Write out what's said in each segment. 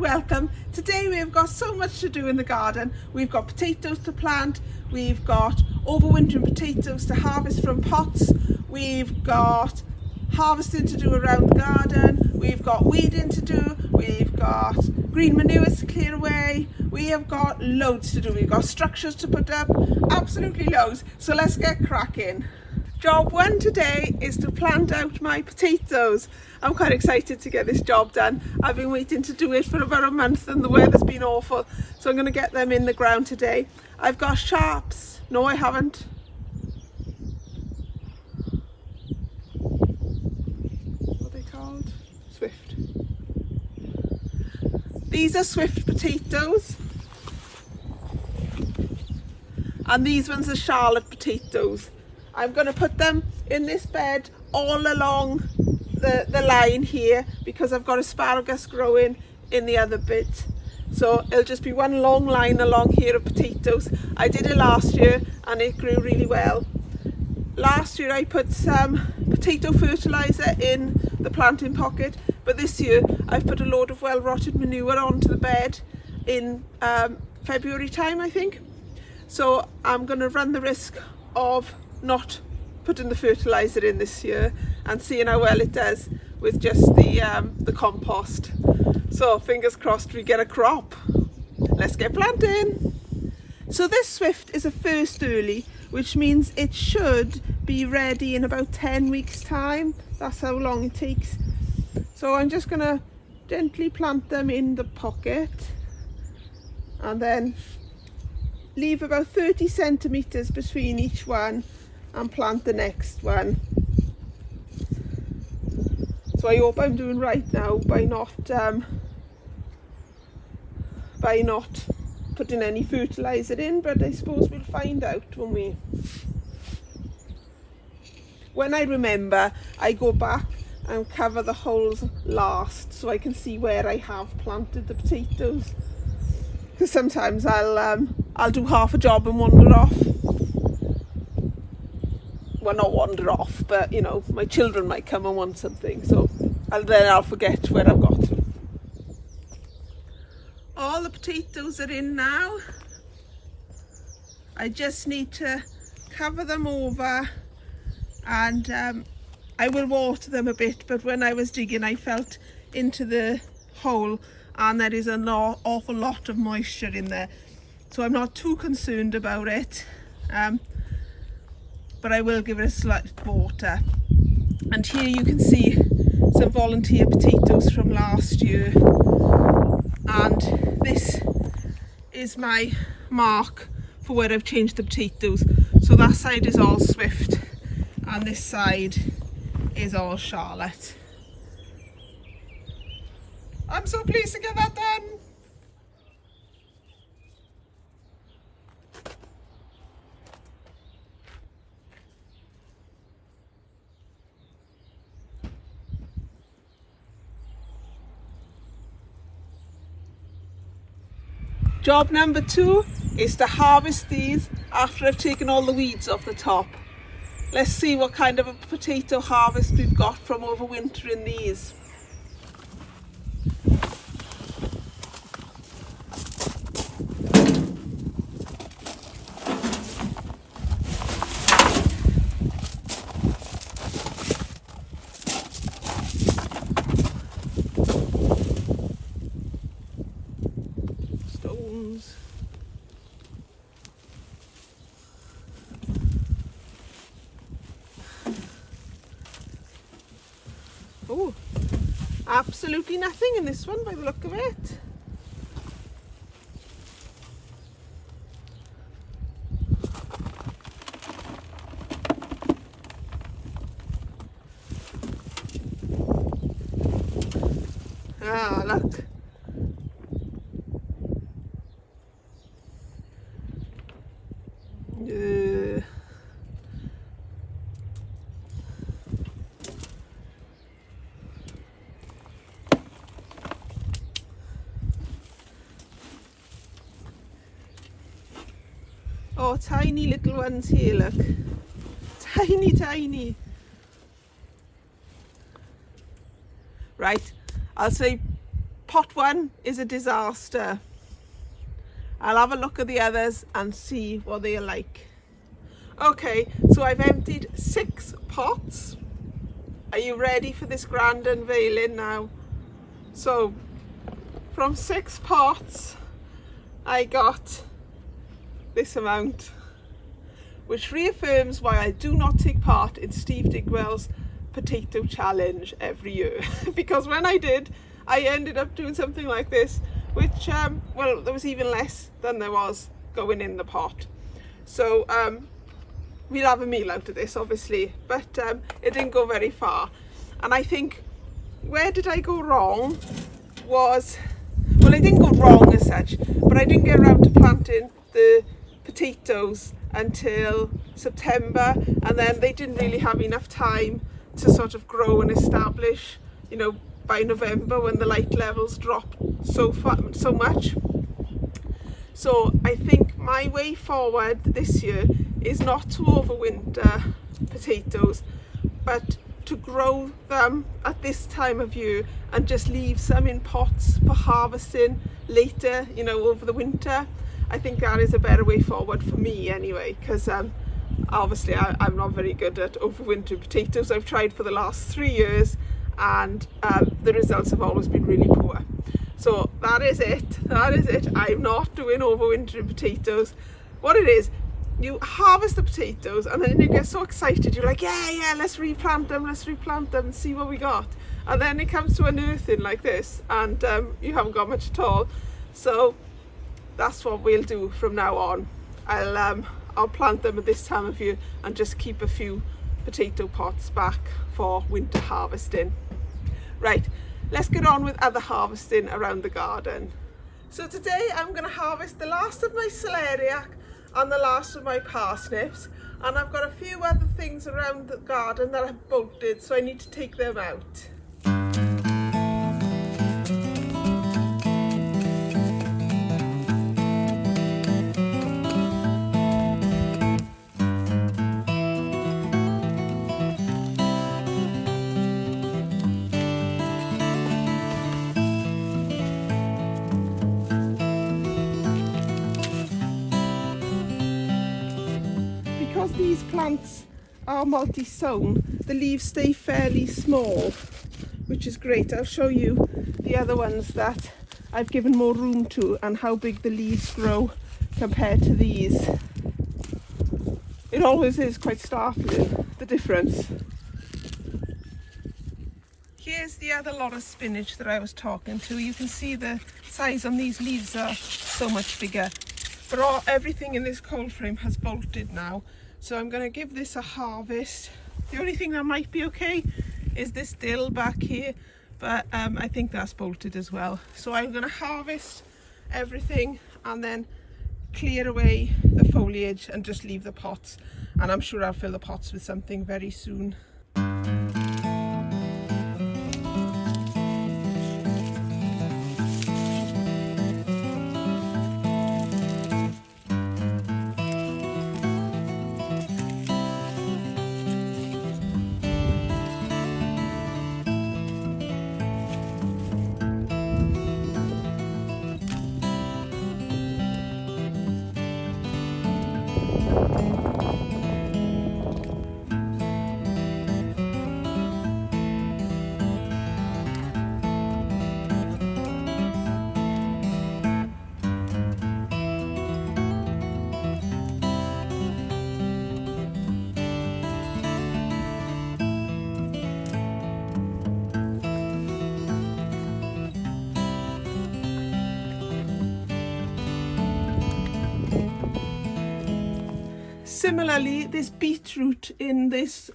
welcome. Today we've got so much to do in the garden. We've got potatoes to plant, we've got overwintering potatoes to harvest from pots, we've got harvesting to do around the garden, we've got weeding to do, we've got green manures to clear away, we have got loads to do, we've got structures to put up, absolutely loads. So let's get cracking. Job one today is to plant out my potatoes. I'm quite excited to get this job done. I've been waiting to do it for about a month and the weather's been awful. So I'm going to get them in the ground today. I've got sharps. No, I haven't. What are they called? Swift. These are Swift potatoes. And these ones are Charlotte potatoes. I'm going to put them in this bed all along the line here because I've got asparagus growing in the other bit. So it'll just be one long line along here of potatoes. I did it last year and it grew really well. Last year I put some potato fertiliser in the planting pocket, but this year I've put a load of well-rotted manure onto the bed in February time, I think. So I'm going to run the risk of not putting the fertiliser in this year and seeing how well it does with just the compost. So fingers crossed we get a crop. Let's get planting. So this Swift is a first early, which means it should be ready in about 10 weeks time. That's how long it takes. So I'm just gonna gently plant them in the pocket and then leave about 30 centimetres between each one and plant the next one. So I hope I'm doing right now by not putting any fertiliser in, but I suppose we'll find out, won't we? When I remember, I go back and cover the holes last so I can see where I have planted the potatoes, because sometimes I'll do half a job and wander off. Well, not wander off, but you know, my children might come and want something, so then I'll forget where I've got to. All the potatoes are in now. I just need to cover them over and I will water them a bit, but when I was digging I felt into the hole and there is an awful lot of moisture in there, so I'm not too concerned about it. But I will give it a slight water. And here you can see some volunteer potatoes from last year, and this is my mark for where I've changed the potatoes. So that side is all Swift and this side is all Charlotte. I'm so pleased to get that done. Job number 2 is to harvest these after I've taken all the weeds off the top. Let's see what kind of a potato harvest we've got from overwintering these. Oh, absolutely nothing in this one by the look of it. Ah, look. Oh, tiny little ones here, look. Tiny, tiny. Right, I'll say pot one is a disaster. I'll have a look at the others and see what they are like. Okay, so I've emptied 6 pots. Are you ready for this grand unveiling now? So from 6 pots I got this amount, which reaffirms why I do not take part in Steve Digwell's potato challenge every year. Because when I did, I ended up doing something like this, which well, there was even less than there was going in the pot. So we'll have a meal out of this, obviously, but it didn't go very far. And I think where did I go wrong was, well, I didn't go wrong as such, but I didn't get around to planting the potatoes until September, and then they didn't really have enough time to sort of grow and establish, you know, by November when the light levels drop so much. So I think my way forward this year is not to overwinter potatoes, but to grow them at this time of year and just leave some in pots for harvesting later, you know, over the winter. I think that is a better way forward for me anyway, because obviously I'm not very good at overwintering potatoes. I've tried for the last 3 years and the results have always been really poor. So that is it. I'm not doing overwintering potatoes. What it is, you harvest the potatoes and then you get so excited, you're like, yeah, let's replant them and see what we got. And then it comes to unearthing like this, and you haven't got much at all. So that's what we'll do from now on. I'll plant them at this time of year and just keep a few potato pots back for winter harvesting. Right, let's get on with other harvesting around the garden. So today I'm going to harvest the last of my celeriac and the last of my parsnips, and I've got a few other things around the garden that I've bolted, so I need to take them out. Because these plants are multi-sown, the leaves stay fairly small, which is great. I'll show you the other ones that I've given more room to and how big the leaves grow compared to these. It always is quite startling, the difference. Here's the other lot of spinach that I was talking to. You can see the size on these leaves are so much bigger. But everything in this cold frame has bolted now. So I'm going to give this a harvest. The only thing that might be okay is this dill back here, but I think that's bolted as well. So I'm going to harvest everything and then clear away the foliage and just leave the pots. And I'm sure I'll fill the pots with something very soon. Similarly, this beetroot in this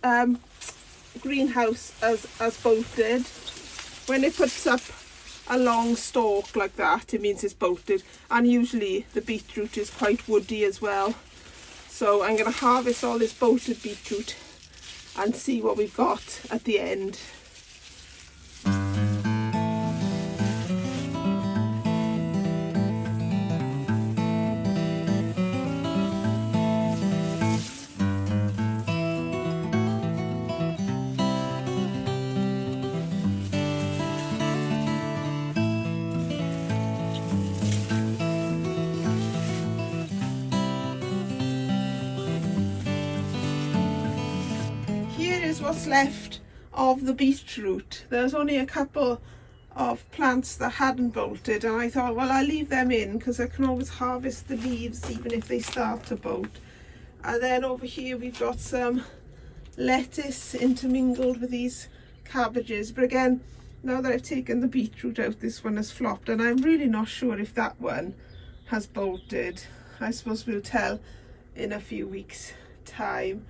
greenhouse as bolted. When it puts up a long stalk like that, it means it's bolted, and usually the beetroot is quite woody as well. So I'm going to harvest all this bolted beetroot and see what we've got at the end. what's left of the beetroot. There's only a couple of plants that hadn't bolted, and I thought, well, I'll leave them in because I can always harvest the leaves even if they start to bolt. And then over here we've got some lettuce intermingled with these cabbages, but again, now that I've taken the beetroot out, this one has flopped, and I'm really not sure if that one has bolted. I suppose we'll tell in a few weeks time,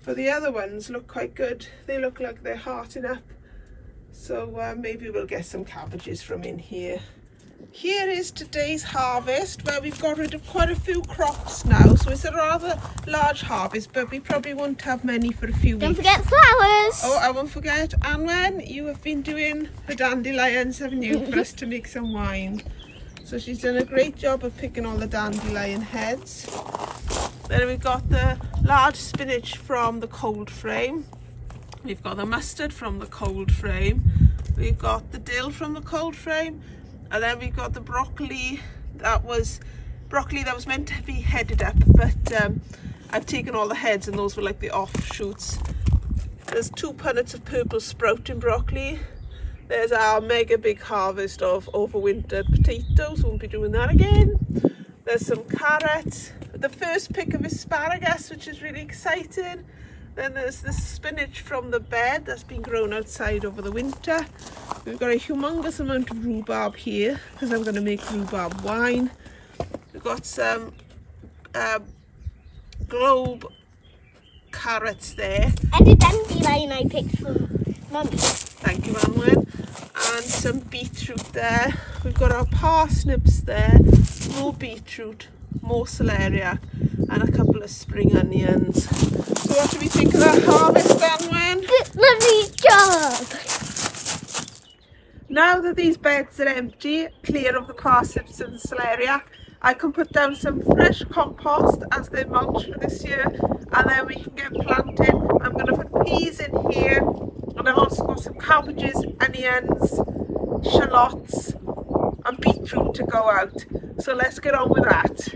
but the other ones look quite good. They look like they're hearting up, so maybe we'll get some cabbages from in here. Here is today's harvest, where we've got rid of quite a few crops now, so it's a rather large harvest, but we probably won't have many for a few weeks. Don't forget flowers. Oh, I won't forget. Anwen, you have been doing the dandelions, haven't you, for us to make some wine. So she's done a great job of picking all the dandelion heads. Then we've got the large spinach from the cold frame. We've got the mustard from the cold frame. We've got the dill from the cold frame. And then we've got the broccoli that was meant to be headed up, but I've taken all the heads and those were like the offshoots. There's 2 punnets of purple sprouting broccoli. There's our mega big harvest of overwintered potatoes. Won't be doing that again. There's some carrots. The first pick of asparagus, which is really exciting. Then there's the spinach from the bed that's been grown outside over the winter. We've got a humongous amount of rhubarb here because I'm going to make rhubarb wine. We've got some globe carrots there. And a dandelion I picked from Mummy. Thank you, Anwen. And some beetroot there. We've got our parsnips there, more beetroot, more celeriac, and a couple of spring onions. So what do we think of that harvest, Anwen? Lovely job. Now that these beds are empty, clear of the parsnips and the celeriac, I can put down some fresh compost as their mulch for this year, and then we can get planting. I'm going to put peas in here, and I've also got some cabbages, onions, shallots and beetroot to go out. So let's get on with that.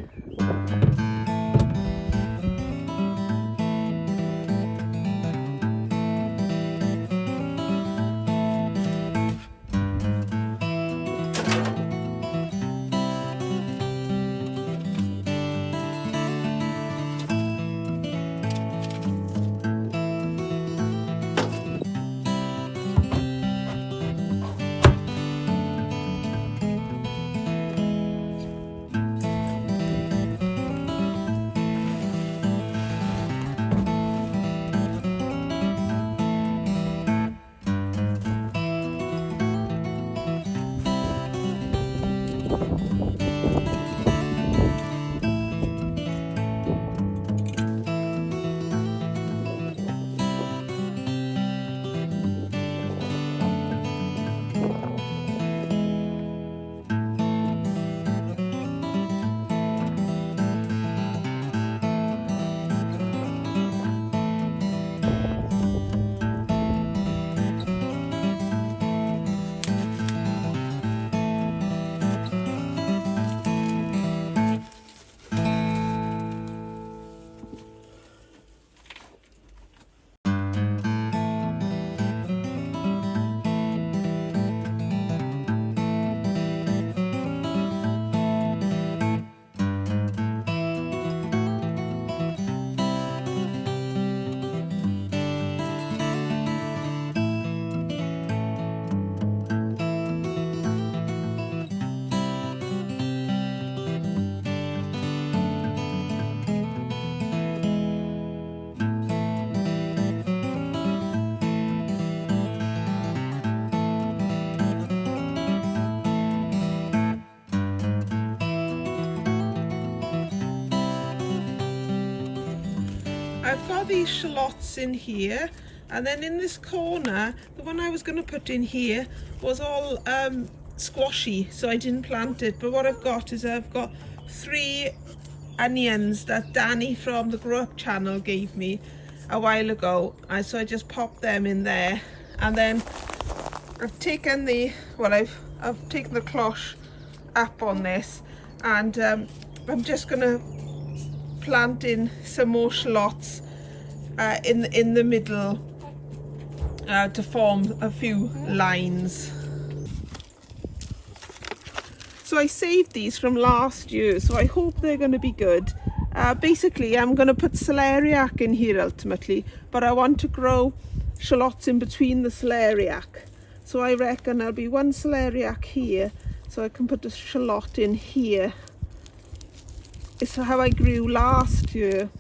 I've got these shallots in here, and then in this corner, the one I was going to put in here was all squashy, so I didn't plant it. But what I've got is I've got 3 onions that Danny from the Grow Up channel gave me a while ago, and so I just popped them in there. And then I've taken the I've taken the cloche up on this, and I'm just gonna plant in some more shallots in the middle to form a few lines. So I saved these from last year, so I hope they're going to be good. Basically, I'm going to put celeriac in here ultimately, but I want to grow shallots in between the celeriac. So I reckon there'll be one celeriac here, so I can put a shallot in here. It's how I grew last year,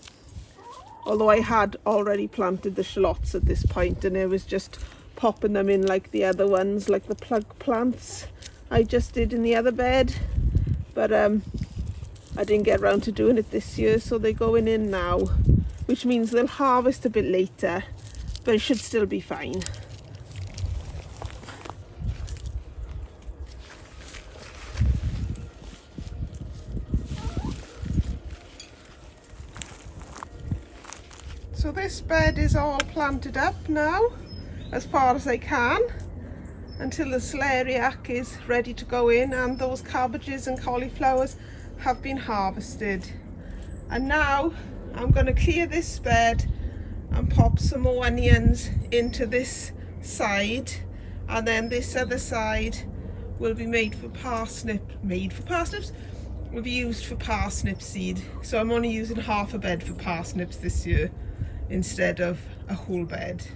although I had already planted the shallots at this point, and I was just popping them in like the other ones, like the plug plants I just did in the other bed. But I didn't get around to doing it this year, so they're going in now, which means they'll harvest a bit later, but it should still be fine. So this bed is all planted up now, as far as I can, until the celeriac is ready to go in, and those cabbages and cauliflowers have been harvested. And now I'm going to clear this bed and pop some more onions into this side, and then this other side will be made for parsnips, will be used for parsnip seed. So I'm only using half a bed for parsnips this year instead of a whole bed.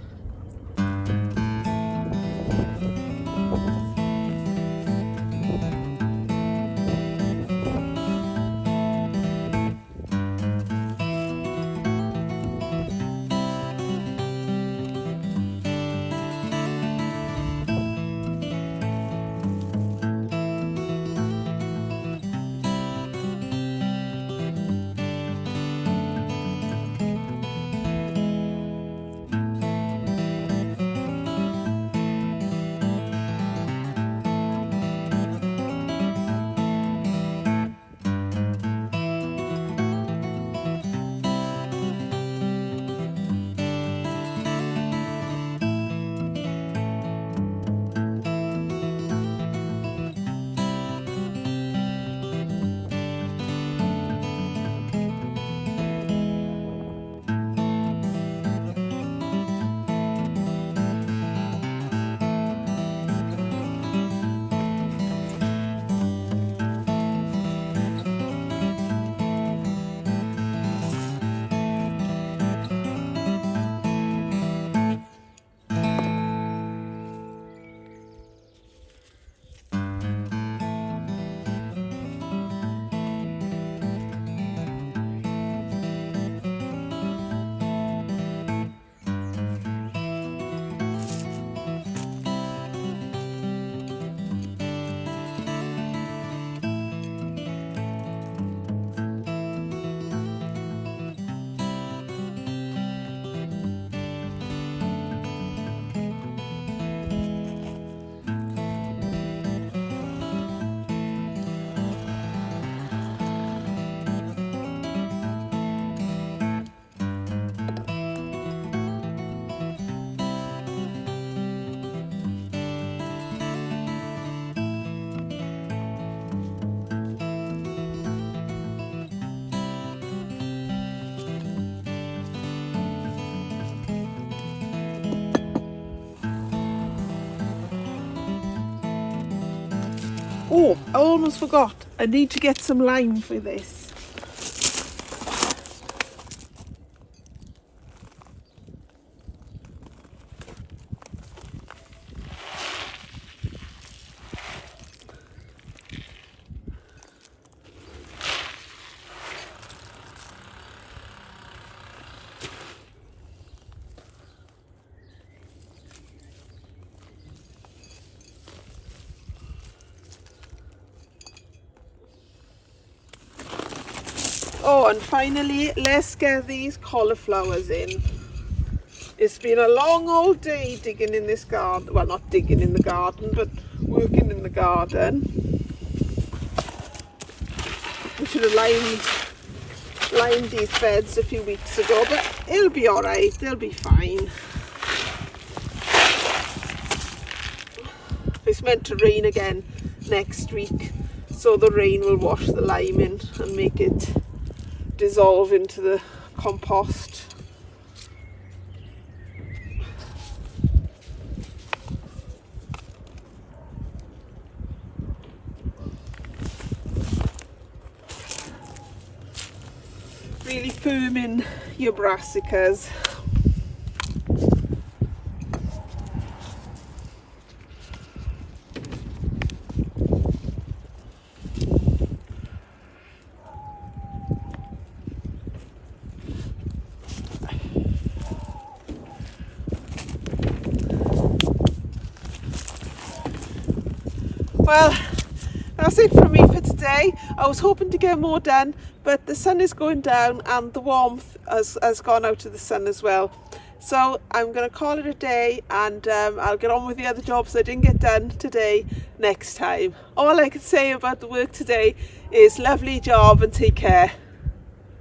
Oh, I almost forgot. I need to get some lime for this. Oh, and finally, let's get these cauliflowers in. It's been a long old day digging in this garden. Well, not digging in the garden, but working in the garden. We should have limed these beds a few weeks ago, but it'll be alright, they'll be fine. It's meant to rain again next week, so the rain will wash the lime in and make it dissolve into the compost. really firm in your brassicas. Well, that's it from me for today. I was hoping to get more done, but the sun is going down and the warmth has gone out of the sun as well. So I'm going to call it a day, and I'll get on with the other jobs I didn't get done today next time. All I can say about the work today is lovely job and take care.